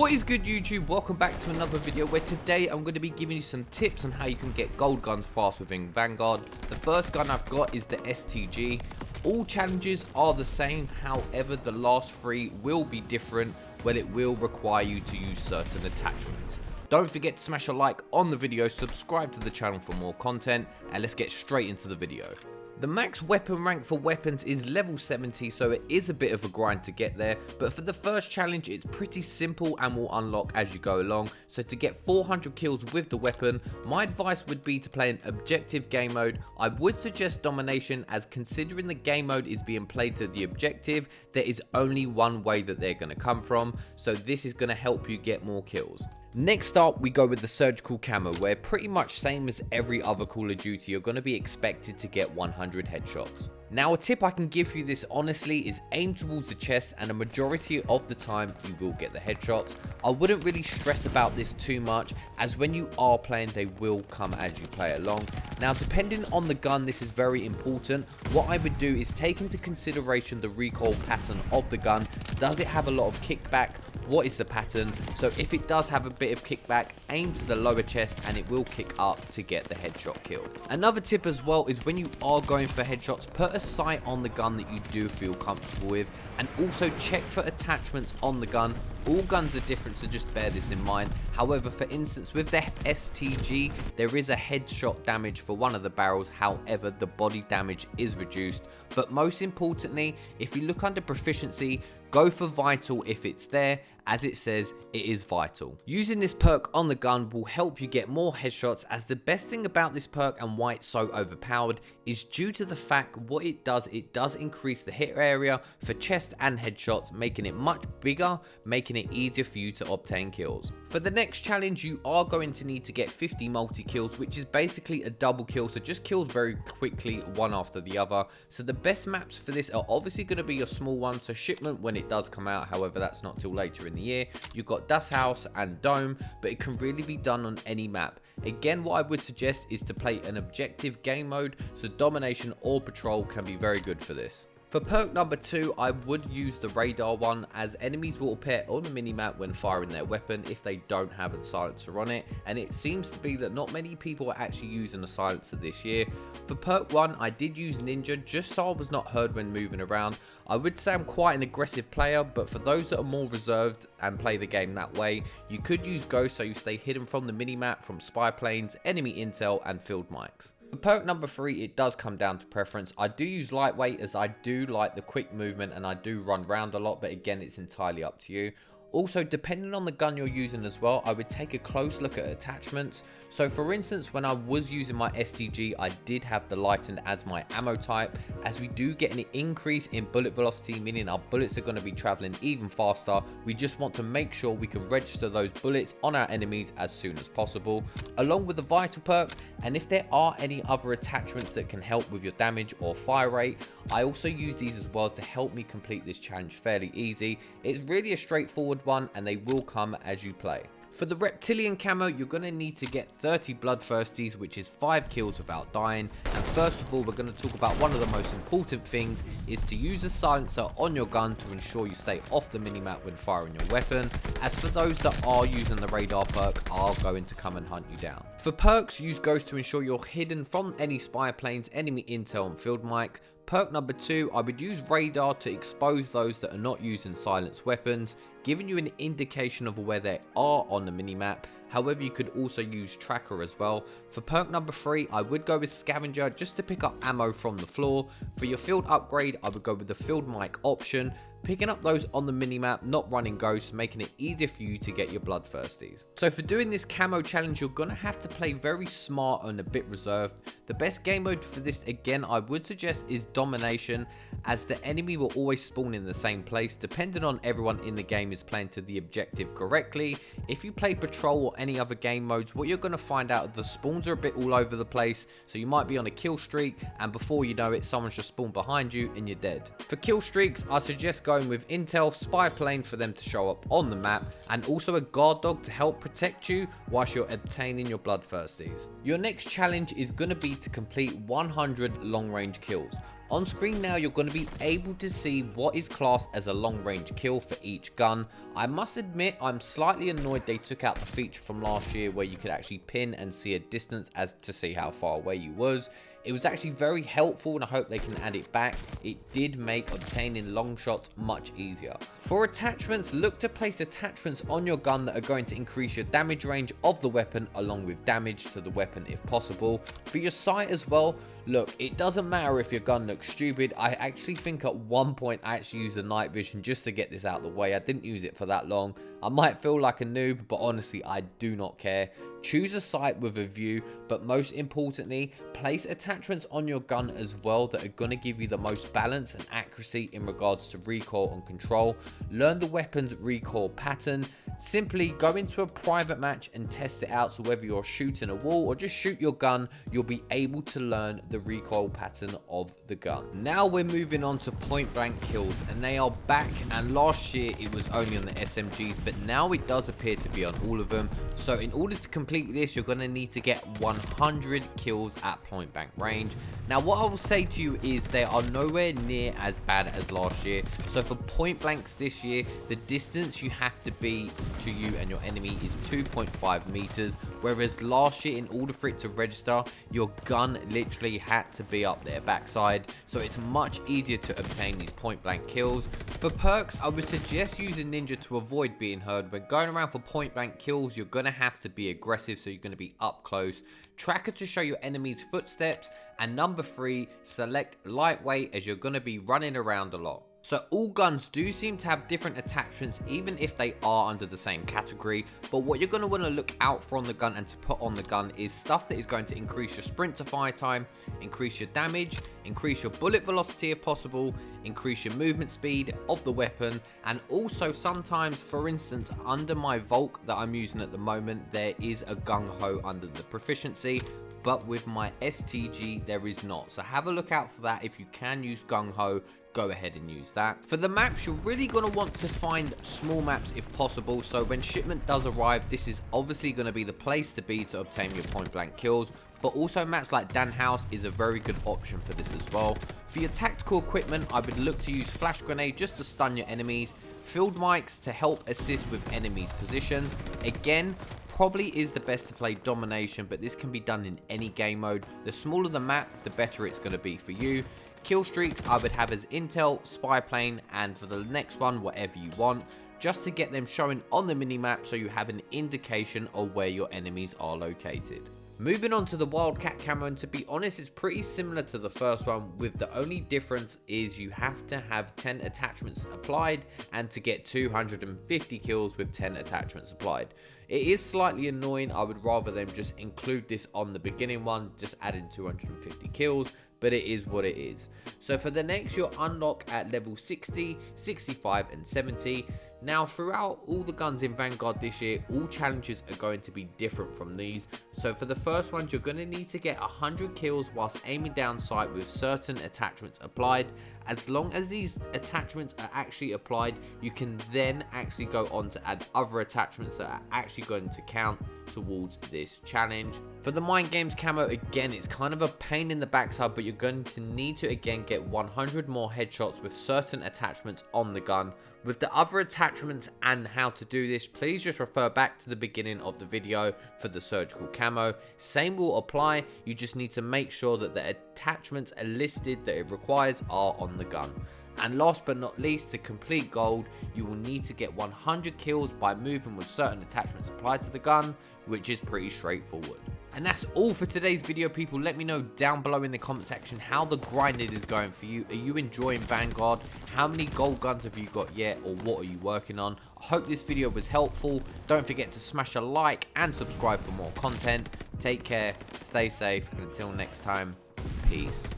What is good, YouTube? Welcome back to another video where today I'm going to be giving you some tips on how you can get gold guns fast within Vanguard. The first gun I've got is the STG. All challenges are the same, however the last three will be different where it will require you to use certain attachments. Don't forget to smash a like on the video, subscribe to the channel for more content, and let's get straight into the video. The max weapon rank for weapons is level 70, so it is a bit of a grind to get there, but for the first challenge it's pretty simple and will unlock as you go along. So to get 400 kills with the weapon, my advice would be to play an objective game mode. I would suggest domination, as considering the game mode is being played to the objective, there is only one way that they're going to come from, so this is going to help you get more kills. Next up, we go with the surgical camo, where pretty much same as every other Call of Duty, you're going to be expected to get 100 headshots. Now, a tip I can give you this honestly is aim towards the chest, and a majority of the time you will get the headshots. I wouldn't really stress about this too much, as when you are playing they will come as you play along. Now, depending on the gun, this is very important. What I would do is take into consideration the recoil pattern of the gun. Does it have a lot of kickback? What is the pattern? So if it does have a bit of kickback, aim to the lower chest and it will kick up to get the headshot kill. Another tip as well is when you are going for headshots, put a sight on the gun that you do feel comfortable with, and also check for attachments on the gun. All guns are different, so just bear this in mind. However, for instance, with the STG, there is a headshot damage for one of the barrels. However, the body damage is reduced. But most importantly, if you look under proficiency, go for vital if it's there, as it says it is vital. Using this perk on the gun will help you get more headshots, as the best thing about this perk and why it's so overpowered is due to the fact what it does increase the hit area for chest and headshots, making it much bigger, making it easier for you to obtain kills. For the next challenge, you are going to need to get 50 multi-kills, which is basically a double kill, so just kills very quickly one after the other. So the best maps for this are obviously going to be your small ones, so Shipment when it does come out, however that's not till later in the year. You've got Dust House and Dome, but it can really be done on any map. Again, what I would suggest is to play an objective game mode, so domination or patrol can be very good for this. For perk number 2, I would use the radar one, as enemies will appear on the minimap when firing their weapon if they don't have a silencer on it, and it seems to be that not many people are actually using a silencer this year. For perk 1, I did use Ninja just so I was not heard when moving around. I would say I'm quite an aggressive player, but for those that are more reserved and play the game that way, you could use Ghost so you stay hidden from the minimap, from spy planes, enemy intel and field mics. For perk number 3, it does come down to preference. I do use lightweight, as I do like the quick movement and I do run around a lot, but again, it's entirely up to you. Also, depending on the gun you're using as well, I would take a close look at attachments. So for instance, when I was using my STG, I did have the lightened as my ammo type, as we do get an increase in bullet velocity, meaning our bullets are going to be traveling even faster. We just want to make sure we can register those bullets on our enemies as soon as possible, along with the vital perk. And if there are any other attachments that can help with your damage or fire rate, I also use these as well to help me complete this challenge fairly easy. It's really a straightforward one, and they will come as you play. For the reptilian camo, you're going to need to get 30 Bloodthirsties, which is 5 kills without dying. And first of all, we're going to talk about one of the most important things, is to use a silencer on your gun to ensure you stay off the minimap when firing your weapon, as for those that are using the radar perk are going to come and hunt you down. For perks, use Ghost to ensure you're hidden from any spy planes, enemy intel and field mic. Perk number 2, I would use radar to expose those that are not using silenced weapons, giving you an indication of where they are on the minimap. However, you could also use tracker as well. For perk number 3, I would go with scavenger just to pick up ammo from the floor. For your field upgrade, I would go with the field mic option, picking up those on the minimap, not running ghosts, making it easier for you to get your Bloodthirsties. So for doing this camo challenge, you're going to have to play very smart and a bit reserved. The best game mode for this, again, I would suggest is domination, as the enemy will always spawn in the same place, depending on everyone in the game is playing to the objective correctly. If you play patrol or any other game modes, what you're going to find out, the spawns are a bit all over the place, so you might be on a kill streak and before you know it, someone's just spawned behind you and you're dead. For kill streaks, I suggest going with intel, spy plane for them to show up on the map, and also a guard dog to help protect you whilst you're obtaining your Bloodthirsties. Your next challenge is going to be to complete 100 long range kills. On screen now, you're going to be able to see what is classed as a long range kill for each gun. I must admit, I'm slightly annoyed they took out the feature from last year where you could actually pin and see a distance as to see how far away you was. It was actually very helpful, and I hope they can add it back. It did make obtaining long shots much easier. For attachments, look to place attachments on your gun that are going to increase your damage range of the weapon along with damage to the weapon if possible. For your sight as well, look, it doesn't matter if your gun looks stupid. I actually think at one point I actually used the night vision just to get this out of the way. I didn't use it for that long. I might feel like a noob, but honestly, I do not care. Choose a sight with a view, but most importantly, place attachments on your gun as well that are going to give you the most balance and accuracy in regards to recoil and control. Learn the weapon's recoil pattern. Simply go into a private match and test it out, so whether you're shooting a wall or just shoot your gun, you'll be able to learn the recoil pattern of the gun. Now we're moving on to point blank kills, and they are back, and last year it was only on the SMGs, but now it does appear to be on all of them. So in order to complete this, you're going to need to get 100 kills at point blank range. Now what I will say to you is they are nowhere near as bad as last year. So for point blanks this year, the distance you have to be to you and your enemy is 2.5 meters, whereas last year in order for it to register, your gun literally had to be up their backside. So it's much easier to obtain these point blank kills. For perks, I would suggest using Ninja to avoid being heard. When going around for point blank kills, you're going to have to be aggressive, so you're going to be up close. Tracker to show your enemy's footsteps, and number 3, select lightweight as you're going to be running around a lot. So all guns do seem to have different attachments, even if they are under the same category, but what you're going to want to look out for on the gun and to put on the gun is stuff that is going to increase your sprint to fire time, increase your damage, increase your bullet velocity if possible, increase your movement speed of the weapon, and also sometimes, for instance, under my Volk that I'm using at the moment, there is a gung-ho under the proficiency, but with my STG there is not. So have a look out for that. If you can use gung-ho, go ahead and use that. For the maps, you're really going to want to find small maps if possible, so when shipment does arrive, this is obviously going to be the place to be to obtain your point blank kills. But also maps like Dan House is a very good option for this as well. For your tactical equipment, I would look to use flash grenade just to stun your enemies, field mics to help assist with enemies positions. Again, probably is the best to play domination, but this can be done in any game mode. The smaller the map, the better it's going to be for you. Kill streaks I would have as intel, spy plane, and for the next one, whatever you want, just to get them showing on the minimap so you have an indication of where your enemies are located. Moving on to the Wildcat camo, and to be honest, it's pretty similar to the first one, with the only difference is you have to have 10 attachments applied and to get 250 kills with 10 attachments applied. It is slightly annoying. I would rather them just include this on the beginning one, just add in 250 kills, but it is what it is. So for the next, you'll unlock at level 60, 65 and 70. Now throughout all the guns in Vanguard this year, all challenges are going to be different from these. So for the first one, you're going to need to get 100 kills whilst aiming down sight with certain attachments applied. As long as these attachments are actually applied, you can then actually go on to add other attachments that are actually going to count towards this challenge. For the Mind Games camo, again, it's kind of a pain in the backside, but you're going to need to again get 100 more headshots with certain attachments on the gun. With the other attachments and how to do this, please just refer back to the beginning of the video for the surgical camo. Same will apply, you just need to make sure that the attachments are listed that it requires are on the gun. And last but not least, to complete gold, you will need to get 100 kills by moving with certain attachments applied to the gun, which is pretty straightforward. And that's all for today's video, people. Let me know down below in the comment section how the grinding is going for you. Are you enjoying Vanguard? How many gold guns have you got yet, or what are you working on? I hope this video was helpful. Don't forget to smash a like and subscribe for more content. Take care, stay safe, and until next time, peace.